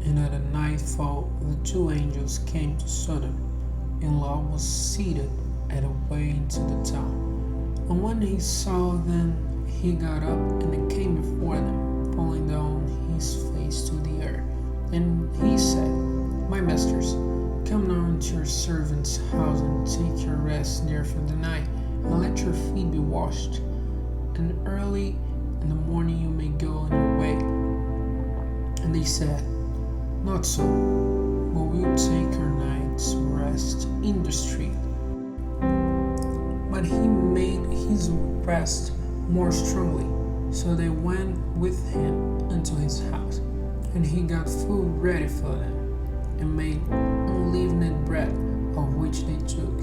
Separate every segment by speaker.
Speaker 1: And at nightfall the two angels came to Sodom, and Lot was seated at a way into the town. And when he saw them, he got up and came before them, falling down his face to the earth. And he said, My masters, come now into your servant's house and take your rest there for the night, and let your feet be washed. And early in the morning you may go on your way. And they said, Not so, but we'll take our night's rest in the street. But he made his rest more strongly, so they went with him into his house, and he got food ready for them, and made unleavened bread, of which they took.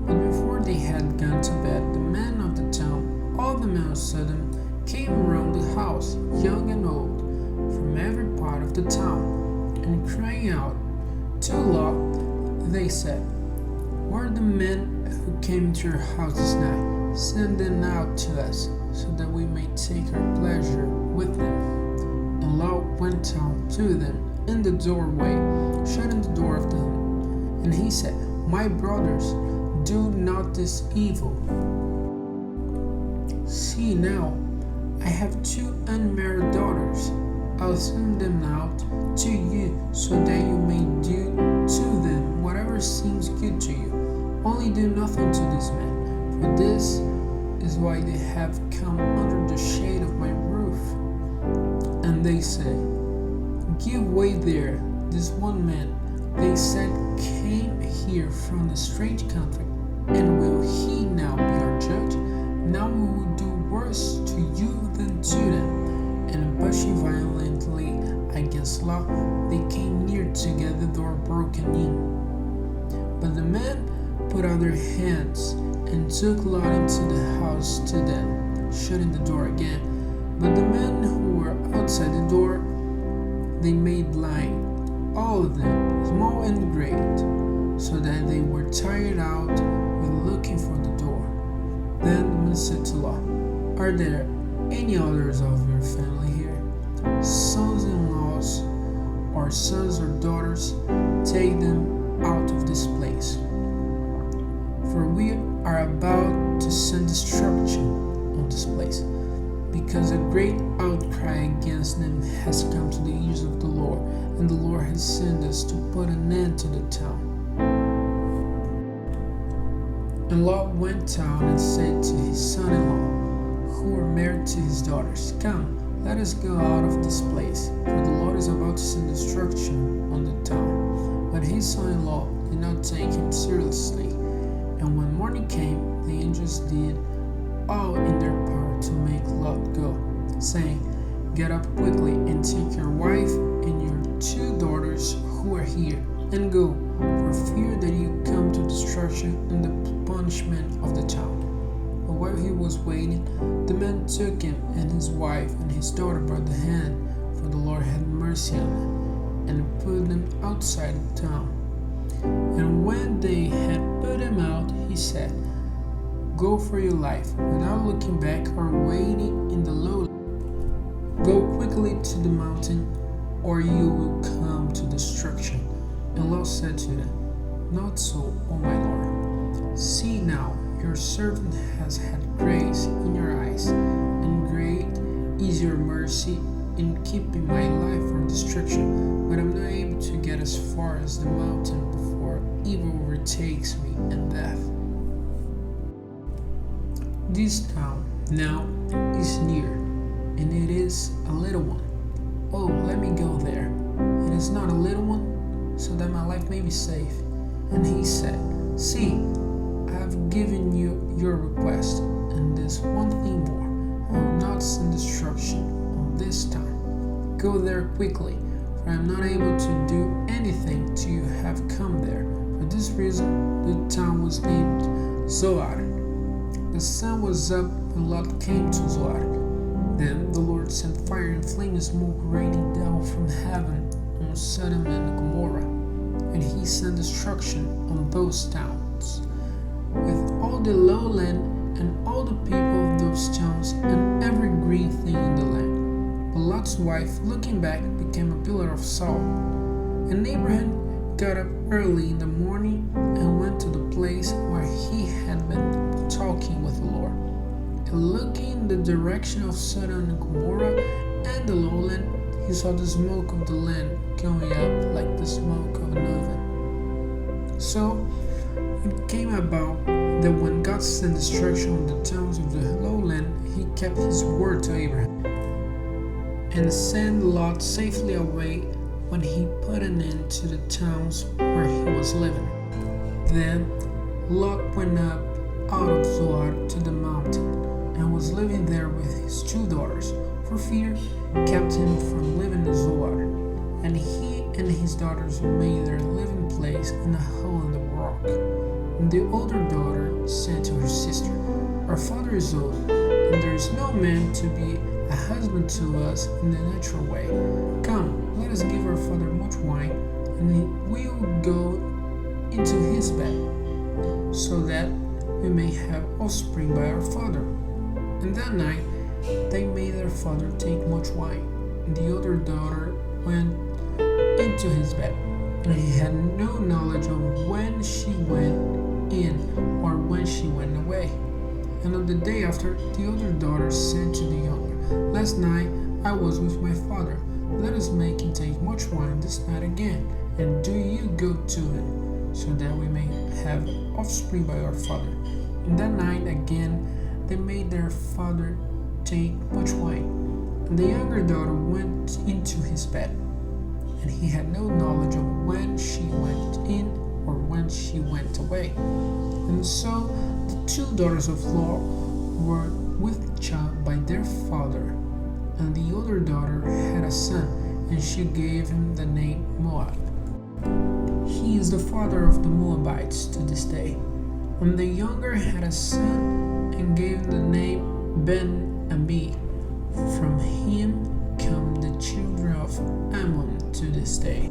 Speaker 1: But before they had gone to bed, the men of the town, all the men of Sodom, came around the house, young and old, from every part of the town, and crying out to Lot, they said, Where are the men who came to your house this night? Send them out to us, so that we may take our pleasure with them. And Lot went out to them in the doorway, shutting the door of them. And he said, My brothers, do not this evil. See now, I have two unmarried daughters. I'll send them out to you, so that you may do to them whatever seems good to you. Only do nothing to these men, for this is why they have come under the shade of my roof. And they say, Give way there, this one man, they said, came here from a strange country, and will he now be our judge? Now we will do worse to you than to them. And pushing violently against Lot, they came near to get the door broken in. But the men put out their hands and took Lot into the house to them, shutting the door again. But the men who were outside the door, they made blind, all of them, small and great, so that they were tired out with looking for the door. Then the men said to Lot, Are there any others of your family here, sons-in-laws, or sons or daughters? Take them out of this place. For we are about to send destruction on this place, because a great outcry against them has come to the ears of the Lord, and the Lord has sent us to put an end to the town. And Lot went out and said to his son-in-law, who were married to his daughters, Come, let us go out of this place, for the Lord is about to send destruction on the town. But his son-in-law did not take him seriously. And when morning came, the angels did all in their power to make Lot go, saying, Get up quickly and take your wife and your two daughters who are here, and go, for fear that you come to destruction and the punishment of the town. But while he was waiting, the men took him and his wife and his daughter by the hand, for the Lord had mercy on them, and put them outside the town. And when they had put him out, he said, Go for your life, without looking back or waiting in the lowland. Go quickly to the mountain, or you will come to destruction. And Lot said to them, Not so, O my Lord. See now, your servant has had grace in your eyes, and great is your mercy in keeping my life from destruction. But I'm not able to get as far as the mountain before evil overtakes me and death. This town now is near, and it is a little one. Oh, let me go there. It is not a little one, so that my life may be safe. And he said, See, I have given you your request, and this one thing more, I will not send destruction on this town. Go there quickly, for I am not able to do anything till you have come there. For this reason, the town was named Zoar. The sun was up when Lot came to Zoar. Then the Lord sent fire and flame and smoke raining down from heaven on Sodom and Gomorrah, and he sent destruction on those towns, with all the lowland and all the people of those towns and every green thing in the land. But Lot Lot's wife, looking back, became a pillar of salt. And Abraham got up early in the morning and went to the place where he had been talking with the Lord. And looking in the direction of Sodom and Gomorrah and the lowland, he saw the smoke of the land going up like the smoke of an oven. So it came about that when God sent destruction on the towns of the lowland, he kept his word to Abraham and sent Lot safely away when he put an end to the towns where he was living. Then Lot went up out of Zoar to the mountain and was living there with his 2 daughters, for fear kept him from living in Zoar. And he and his daughters made their living place in a hole in the rock. And the older daughter said to her sister, "Our father is old, and there is no man to be a husband to us in the natural way. Come, let us give our father much wine, and we will go into his bed, so that we may have offspring by our father." And that night they made their father take much wine. And the older daughter went into his bed, and he had no knowledge of when she went in or when she went away. And on the day after, the older daughter said to the younger, "Last night I was with my father. Let us make him take much wine this night again, and do you go to him, so that we may have offspring by our father." And that night again they made their father take much wine. And the younger daughter went into his bed, and he had no knowledge of when she went in or when she went away. And so the 2 daughters of Lot were with child by their father, and the older daughter had a son, and she gave him the name Moab. He is the father of the Moabites to this day. And the younger had a son, and gave him the name Benammi. From him come the children of Ammon to this day.